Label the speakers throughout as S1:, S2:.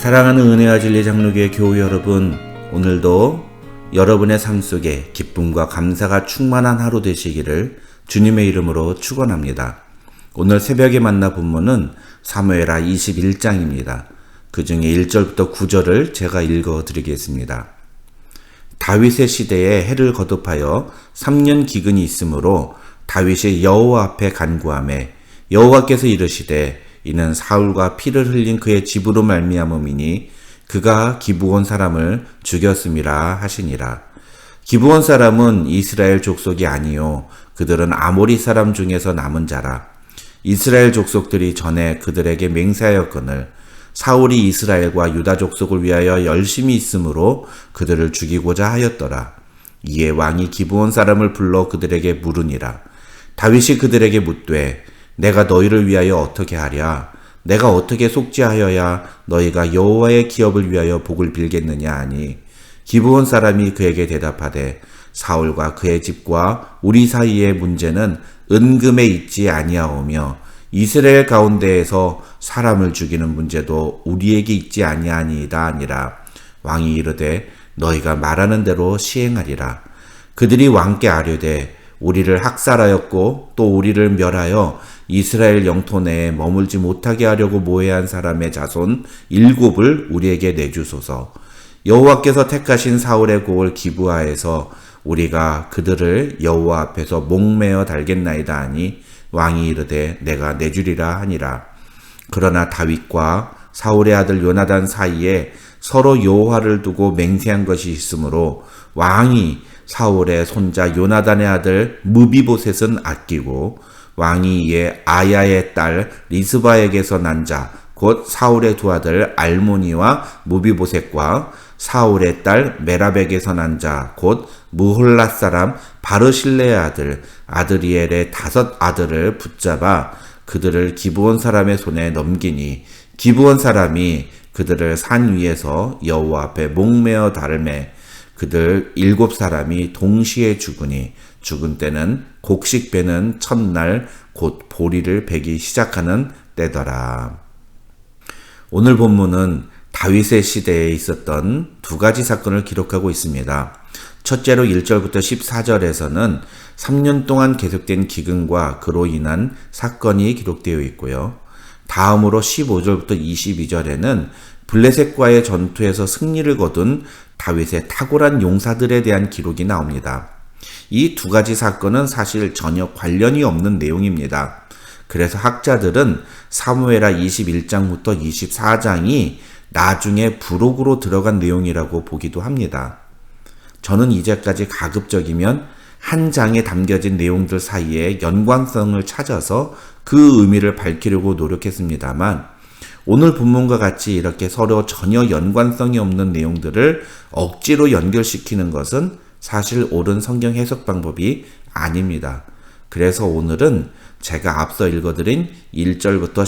S1: 사랑하는 은혜와 진리 장로교회 교우 여러분, 오늘도 여러분의 삶 속에 기쁨과 감사가 충만한 하루 되시기를 주님의 이름으로 축원합니다. 오늘 새벽에 만나 본문은 사무엘하 21장입니다. 그 중에 1절부터 9절을 제가 읽어드리겠습니다. 다윗의 시대에 해를 거듭하여 3년 기근이 있으므로 다윗이 여호와 앞에 간구하매 여호와께서 이르시되 이는 사울과 피를 흘린 그의 집으로 말미암음이니 그가 기브온 사람을 죽였음이라 하시니라. 기브온 사람은 이스라엘 족속이 아니요 그들은 아모리 사람 중에서 남은 자라. 이스라엘 족속들이 전에 그들에게 맹세하였거늘 사울이 이스라엘과 유다 족속을 위하여 열심히 있으므로 그들을 죽이고자 하였더라. 이에 왕이 기브온 사람을 불러 그들에게 물으니라. 다윗이 그들에게 묻되 내가 너희를 위하여 어떻게 하랴? 내가 어떻게 속죄하여야 너희가 여호와의 기업을 위하여 복을 빌겠느냐 하니 기브온 사람이 그에게 대답하되 사울과 그의 집과 우리 사이의 문제는 은금에 있지 아니하오며 이스라엘 가운데에서 사람을 죽이는 문제도 우리에게 있지 아니하니이다 하니라. 왕이 이르되 너희가 말하는 대로 시행하리라. 그들이 왕께 아뢰되 우리를 학살하였고 또 우리를 멸하여 이스라엘 영토 내에 머물지 못하게 하려고 모해한 사람의 자손 7을 우리에게 내주소서. 여호와께서 택하신 사울의 곡을 기브아에서 우리가 그들을 여호와 앞에서 목매어 달겠나이다 하니 왕이 이르되 내가 내주리라 하니라. 그러나 다윗과 사울의 아들 요나단 사이에 서로 여호와를 두고 맹세한 것이 있으므로 왕이 사울의 손자 요나단의 아들 무비보셋은 아끼고 왕이 이에 아야의 딸 리스바에게서 난 자 곧 사울의 두 아들 알모니와 무비보셋과 사울의 딸 메랍에게서 난 자 곧 무홀랏 사람 바르실레의 아들 아드리엘의 5 아들을 붙잡아 그들을 기브온 사람의 손에 넘기니 기브온 사람이 그들을 산 위에서 여호와 앞에 목매어 달매 그들 7사람이 동시에 죽으니 죽은 때는 곡식 베는 첫날 곧 보리를 베기 시작하는 때더라. 오늘 본문은 다윗의 시대에 있었던 2가지 사건을 기록하고 있습니다. 첫째로 1절부터 14절에서는 3년 동안 계속된 기근과 그로 인한 사건이 기록되어 있고요. 다음으로 15절부터 22절에는 블레셋과의 전투에서 승리를 거둔 다윗의 탁월한 용사들에 대한 기록이 나옵니다. 이 2가지 사건은 사실 전혀 관련이 없는 내용입니다. 그래서 학자들은 사무엘하 21장부터 24장이 나중에 부록으로 들어간 내용이라고 보기도 합니다. 저는 이제까지 가급적이면 한 장에 담겨진 내용들 사이에 연관성을 찾아서 그 의미를 밝히려고 노력했습니다만 오늘 본문과 같이 이렇게 서로 전혀 연관성이 없는 내용들을 억지로 연결시키는 것은 사실 옳은 성경 해석 방법이 아닙니다. 그래서 오늘은 제가 앞서 읽어드린 1절부터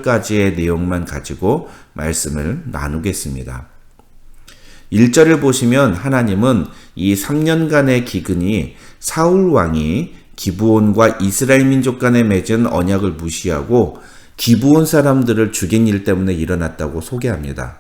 S1: 14절까지의 내용만 가지고 말씀을 나누겠습니다. 1절을 보시면 하나님은 이 3년간의 기근이 사울 왕이 기브온과 이스라엘 민족 간에 맺은 언약을 무시하고 기브온 사람들을 죽인 일 때문에 일어났다고 소개합니다.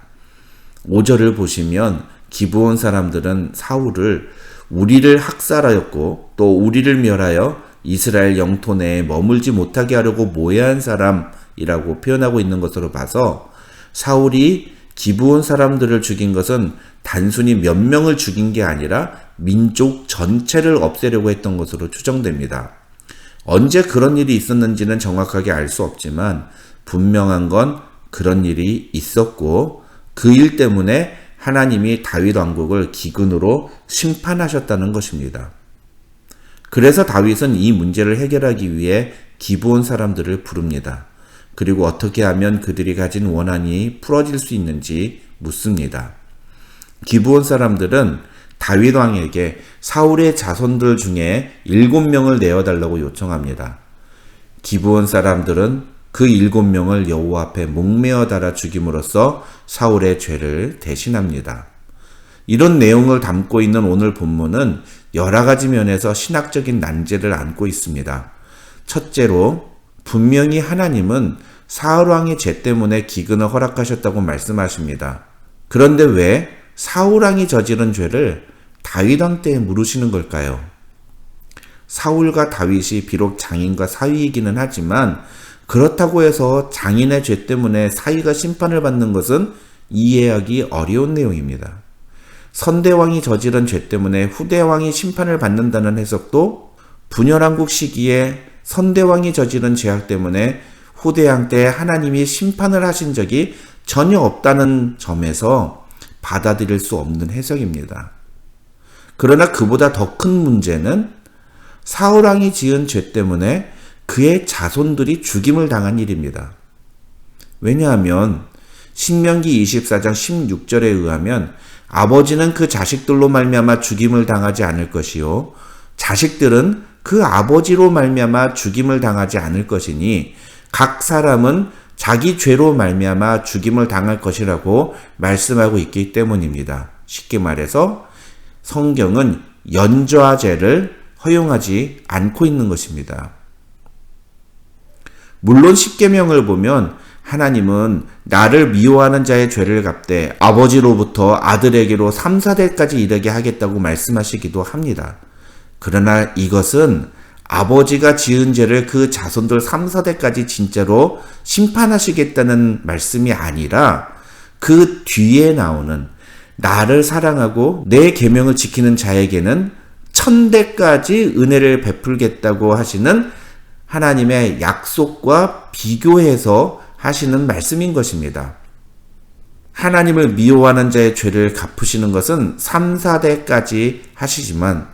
S1: 5절을 보시면 기브온 사람들은 사울을 우리를 학살하였고 또 우리를 멸하여 이스라엘 영토 내에 머물지 못하게 하려고 모해한 사람이라고 표현하고 있는 것으로 봐서 사울이 기브온 사람들을 죽인 것은 단순히 몇 명을 죽인 게 아니라 민족 전체를 없애려고 했던 것으로 추정됩니다. 언제 그런 일이 있었는지는 정확하게 알 수 없지만 분명한 건 그런 일이 있었고 그 일 때문에 하나님이 다윗 왕국을 기근으로 심판하셨다는 것입니다. 그래서 다윗은 이 문제를 해결하기 위해 기브온 사람들을 부릅니다. 그리고 어떻게 하면 그들이 가진 원한이 풀어질 수 있는지 묻습니다. 기브온 사람들은 다윗 왕에게 사울의 자손들 중에 7명을 내어달라고 요청합니다. 기브온 사람들은 그 7명을 여호와 앞에 목매어 달아 죽임으로써 사울의 죄를 대신합니다. 이런 내용을 담고 있는 오늘 본문은 여러 가지 면에서 신학적인 난제를 안고 있습니다. 첫째로 분명히 하나님은 사울 왕의 죄 때문에 기근을 허락하셨다고 말씀하십니다. 그런데 왜 사울 왕이 저지른 죄를 다윗 왕 때에 물으시는 걸까요? 사울과 다윗이 비록 장인과 사위이기는 하지만 그렇다고 해서 장인의 죄 때문에 사위가 심판을 받는 것은 이해하기 어려운 내용입니다. 선대왕이 저지른 죄 때문에 후대왕이 심판을 받는다는 해석도 분열왕국 시기에 선대왕이 저지른 죄악 때문에 후대왕 때 하나님이 심판을 하신 적이 전혀 없다는 점에서 받아들일 수 없는 해석입니다. 그러나 그보다 더 큰 문제는 사울왕이 지은 죄 때문에 그의 자손들이 죽임을 당한 일입니다. 왜냐하면 신명기 24장 16절에 의하면 아버지는 그 자식들로 말미암아 죽임을 당하지 않을 것이요 자식들은 그 아버지로 말미암아 죽임을 당하지 않을 것이니 각 사람은 자기 죄로 말미암아 죽임을 당할 것이라고 말씀하고 있기 때문입니다. 쉽게 말해서 성경은 연좌죄를 허용하지 않고 있는 것입니다. 물론 십계명을 보면 하나님은 나를 미워하는 자의 죄를 갚되 아버지로부터 아들에게로 3, 4대까지 이르게 하겠다고 말씀하시기도 합니다. 그러나 이것은 아버지가 지은 죄를 그 자손들 3, 4대까지 진짜로 심판하시겠다는 말씀이 아니라 그 뒤에 나오는 나를 사랑하고 내 계명을 지키는 자에게는 1000대까지 은혜를 베풀겠다고 하시는 하나님의 약속과 비교해서 하시는 말씀인 것입니다. 하나님을 미워하는 자의 죄를 갚으시는 것은 3, 4대까지 하시지만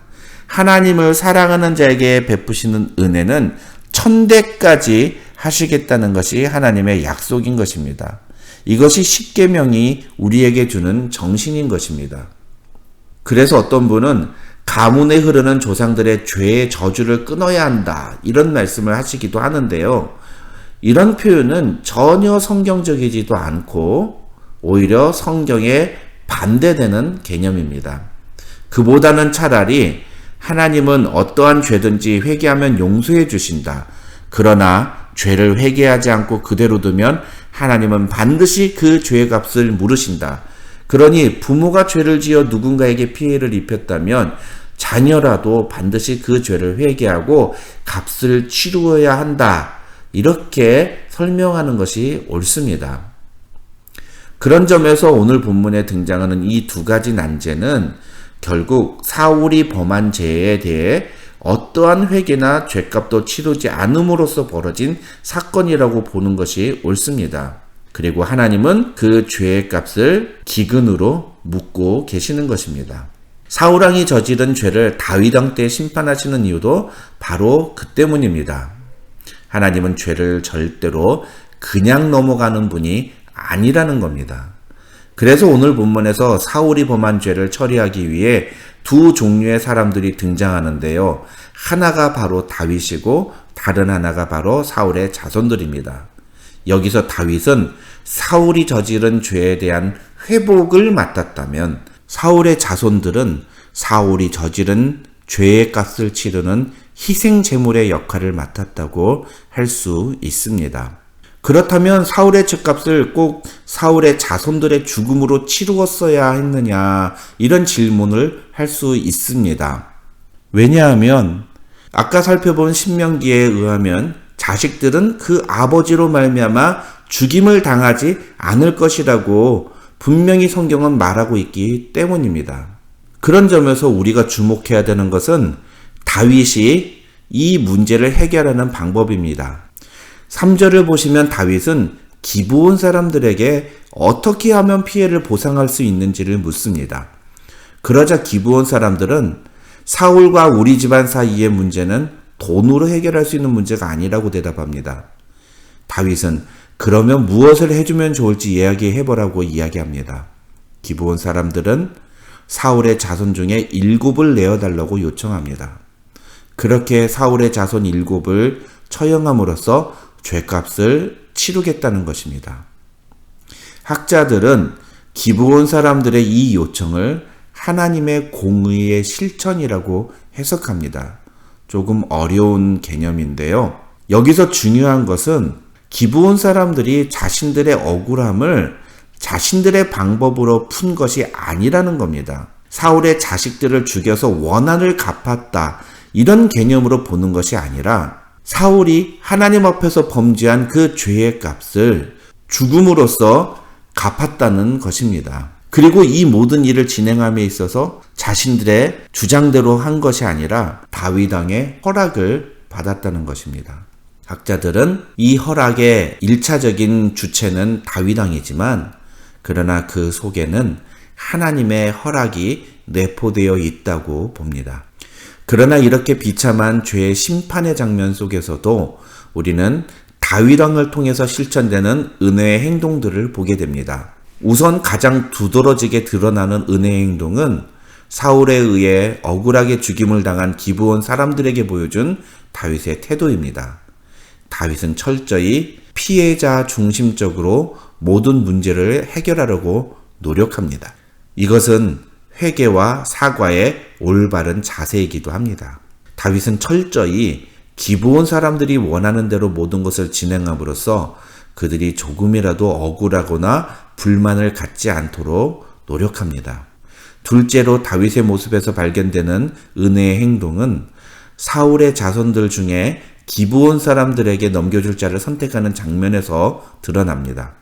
S1: 하나님을 사랑하는 자에게 베푸시는 은혜는 1000대까지 하시겠다는 것이 하나님의 약속인 것입니다. 이것이 십계명이 우리에게 주는 정신인 것입니다. 그래서 어떤 분은 가문에 흐르는 조상들의 죄의 저주를 끊어야 한다 이런 말씀을 하시기도 하는데요. 이런 표현은 전혀 성경적이지도 않고 오히려 성경에 반대되는 개념입니다. 그보다는 차라리 하나님은 어떠한 죄든지 회개하면 용서해 주신다. 그러나 죄를 회개하지 않고 그대로 두면 하나님은 반드시 그 죄의 값을 물으신다. 그러니 부모가 죄를 지어 누군가에게 피해를 입혔다면 자녀라도 반드시 그 죄를 회개하고 값을 치루어야 한다. 이렇게 설명하는 것이 옳습니다. 그런 점에서 오늘 본문에 등장하는 이 두 가지 난제는 결국 사울이 범한 죄에 대해 어떠한 회개나 죄값도 치르지 않음으로써 벌어진 사건이라고 보는 것이 옳습니다. 그리고 하나님은 그 죄의 값을 기근으로 묻고 계시는 것입니다. 사울왕이 저지른 죄를 다윗 왕 때 심판하시는 이유도 바로 그 때문입니다. 하나님은 죄를 절대로 그냥 넘어가는 분이 아니라는 겁니다. 그래서 오늘 본문에서 사울이 범한 죄를 처리하기 위해 두 종류의 사람들이 등장하는데요. 하나가 바로 다윗이고 다른 하나가 바로 사울의 자손들입니다. 여기서 다윗은 사울이 저지른 죄에 대한 회복을 맡았다면 사울의 자손들은 사울이 저지른 죄의 값을 치르는 희생 제물의 역할을 맡았다고 할 수 있습니다. 그렇다면 사울의 죄값을 꼭 사울의 자손들의 죽음으로 치루었어야 했느냐 이런 질문을 할 수 있습니다. 왜냐하면 아까 살펴본 신명기에 의하면 자식들은 그 아버지로 말미암아 죽임을 당하지 않을 것이라고 분명히 성경은 말하고 있기 때문입니다. 그런 점에서 우리가 주목해야 되는 것은 다윗이 이 문제를 해결하는 방법입니다. 3절을 보시면 다윗은 기브온 사람들에게 어떻게 하면 피해를 보상할 수 있는지를 묻습니다. 그러자 기브온 사람들은 사울과 우리 집안 사이의 문제는 돈으로 해결할 수 있는 문제가 아니라고 대답합니다. 다윗은 그러면 무엇을 해주면 좋을지 이야기해보라고 이야기합니다. 기브온 사람들은 사울의 자손 중에 7을 내어달라고 요청합니다. 그렇게 사울의 자손 7을 처형함으로써 죄값을 치르겠다는 것입니다. 학자들은 기브온 사람들의 이 요청을 하나님의 공의의 실천이라고 해석합니다. 조금 어려운 개념인데요. 여기서 중요한 것은 기브온 사람들이 자신들의 억울함을 자신들의 방법으로 푼 것이 아니라는 겁니다. 사울의 자식들을 죽여서 원한을 갚았다, 이런 개념으로 보는 것이 아니라 사울이 하나님 앞에서 범죄한 그 죄의 값을 죽음으로써 갚았다는 것입니다. 그리고 이 모든 일을 진행함에 있어서 자신들의 주장대로 한 것이 아니라 다윗 왕의 허락을 받았다는 것입니다. 학자들은 이 허락의 1차적인 주체는 다윗 왕이지만 그러나 그 속에는 하나님의 허락이 내포되어 있다고 봅니다. 그러나 이렇게 비참한 죄의 심판의 장면 속에서도 우리는 다윗 왕을 통해서 실천되는 은혜의 행동들을 보게 됩니다. 우선 가장 두드러지게 드러나는 은혜의 행동은 사울에 의해 억울하게 죽임을 당한 기브온 사람들에게 보여준 다윗의 태도입니다. 다윗은 철저히 피해자 중심적으로 모든 문제를 해결하려고 노력합니다. 이것은 회개와 사과의 올바른 자세이기도 합니다. 다윗은 철저히 기브온 사람들이 원하는 대로 모든 것을 진행함으로써 그들이 조금이라도 억울하거나 불만을 갖지 않도록 노력합니다. 둘째로 다윗의 모습에서 발견되는 은혜의 행동은 사울의 자손들 중에 기브온 사람들에게 넘겨줄 자를 선택하는 장면에서 드러납니다.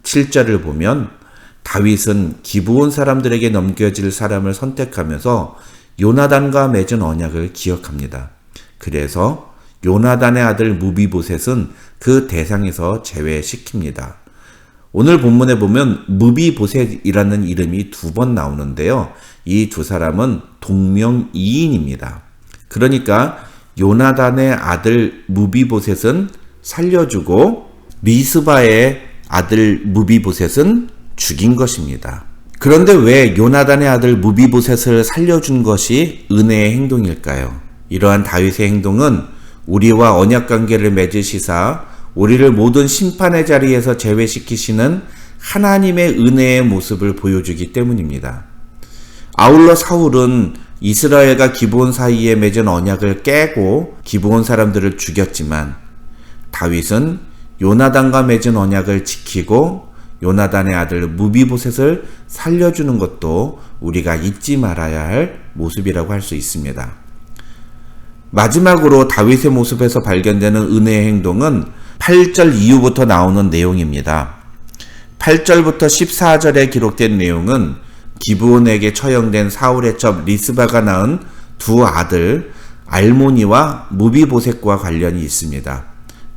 S1: 7절을 보면 다윗은 기브온 사람들에게 넘겨질 사람을 선택하면서 요나단과 맺은 언약을 기억합니다. 그래서 요나단의 아들 무비보셋은 그 대상에서 제외시킵니다. 오늘 본문에 보면 무비보셋이라는 이름이 2번 나오는데요. 이 두 사람은 동명이인입니다. 그러니까 요나단의 아들 무비보셋은 살려주고 리스바의 아들 무비보셋은 죽인 것입니다. 그런데 왜 요나단의 아들 무비보셋을 살려준 것이 은혜의 행동일까요? 이러한 다윗의 행동은 우리와 언약관계를 맺으시사 우리를 모든 심판의 자리에서 제외시키시는 하나님의 은혜의 모습을 보여주기 때문입니다. 아울러 사울은 이스라엘과 기브온 사이에 맺은 언약을 깨고 기브온 사람들을 죽였지만 다윗은 요나단과 맺은 언약을 지키고 요나단의 아들 무비보셋을 살려주는 것도 우리가 잊지 말아야 할 모습이라고 할 수 있습니다. 마지막으로 다윗의 모습에서 발견되는 은혜의 행동은 8절 이후부터 나오는 내용입니다. 8절부터 14절에 기록된 내용은 기브온에게 처형된 사울의 첩 리스바가 낳은 두 아들 알모니와 무비보셋과 관련이 있습니다.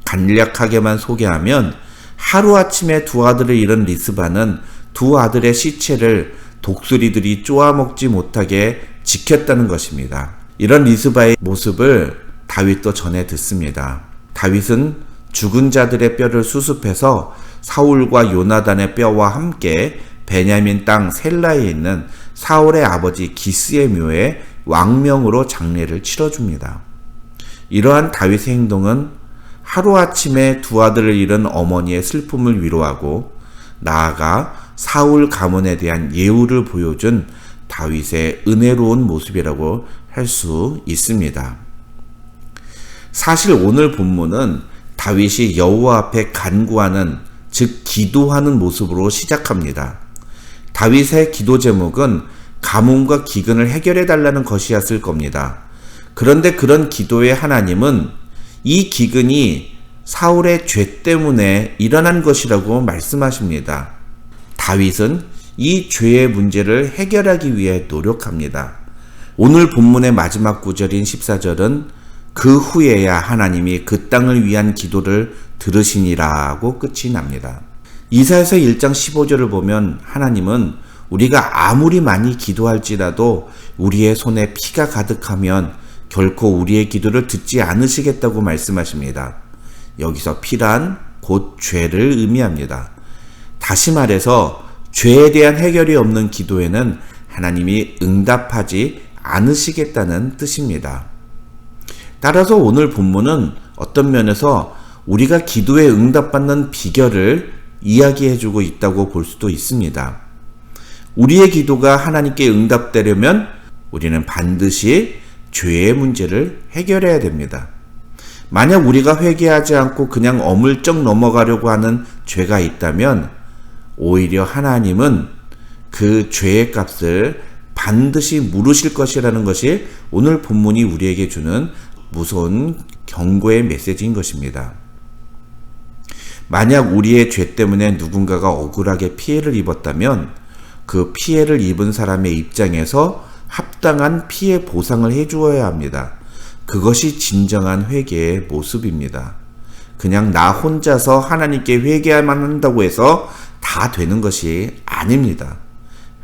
S1: 간략하게만 소개하면 하루아침에 두 아들을 잃은 리스바는 두 아들의 시체를 독수리들이 쪼아먹지 못하게 지켰다는 것입니다. 이런 리스바의 모습을 다윗도 전해 듣습니다. 다윗은 죽은 자들의 뼈를 수습해서 사울과 요나단의 뼈와 함께 베냐민 땅 셀라에 있는 사울의 아버지 기스의 묘에 왕명으로 장례를 치러줍니다. 이러한 다윗의 행동은 하루아침에 두 아들을 잃은 어머니의 슬픔을 위로하고 나아가 사울 가문에 대한 예우를 보여준 다윗의 은혜로운 모습이라고 할 수 있습니다. 사실 오늘 본문은 다윗이 여호와 앞에 간구하는, 즉 기도하는 모습으로 시작합니다. 다윗의 기도 제목은 가뭄과 기근을 해결해 달라는 것이었을 겁니다. 그런데 그런 기도의 하나님은 이 기근이 사울의 죄 때문에 일어난 것이라고 말씀하십니다. 다윗은 이 죄의 문제를 해결하기 위해 노력합니다. 오늘 본문의 마지막 구절인 14절은 그 후에야 하나님이 그 땅을 위한 기도를 들으시니라고 끝이 납니다. 이사야서 1장 15절을 보면 하나님은 우리가 아무리 많이 기도할지라도 우리의 손에 피가 가득하면 결코 우리의 기도를 듣지 않으시겠다고 말씀하십니다. 여기서 피란 곧 죄를 의미합니다. 다시 말해서 죄에 대한 해결이 없는 기도에는 하나님이 응답하지 않으시겠다는 뜻입니다. 따라서 오늘 본문은 어떤 면에서 우리가 기도에 응답받는 비결을 이야기해주고 있다고 볼 수도 있습니다. 우리의 기도가 하나님께 응답되려면 우리는 반드시 죄의 문제를 해결해야 됩니다. 만약 우리가 회개하지 않고 그냥 어물쩍 넘어가려고 하는 죄가 있다면 오히려 하나님은 그 죄의 값을 반드시 물으실 것이라는 것이 오늘 본문이 우리에게 주는 무서운 경고의 메시지인 것입니다. 만약 우리의 죄 때문에 누군가가 억울하게 피해를 입었다면 그 피해를 입은 사람의 입장에서 합당한 피해 보상을 해주어야 합니다. 그것이 진정한 회개의 모습입니다. 그냥 나 혼자서 하나님께 회개만 한다고 해서 다 되는 것이 아닙니다.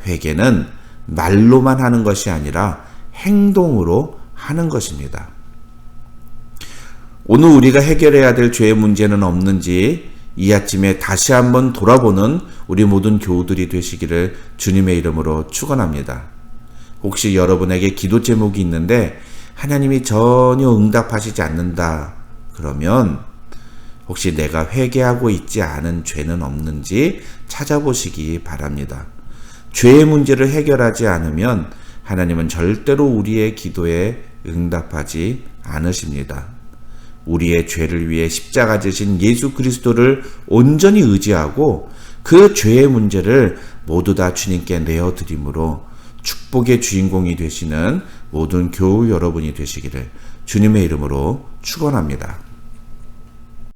S1: 회개는 말로만 하는 것이 아니라 행동으로 하는 것입니다. 오늘 우리가 해결해야 될 죄의 문제는 없는지 이 아침에 다시 한번 돌아보는 우리 모든 교우들이 되시기를 주님의 이름으로 축원합니다. 혹시 여러분에게 기도 제목이 있는데 하나님이 전혀 응답하시지 않는다 그러면 혹시 내가 회개하고 있지 않은 죄는 없는지 찾아보시기 바랍니다. 죄의 문제를 해결하지 않으면 하나님은 절대로 우리의 기도에 응답하지 않으십니다. 우리의 죄를 위해 십자가 지신 예수 그리스도를 온전히 의지하고 그 죄의 문제를 모두 다 주님께 내어드림으로 축복의 주인공이 되시는 모든 교우 여러분이 되시기를 주님의 이름으로 축원합니다.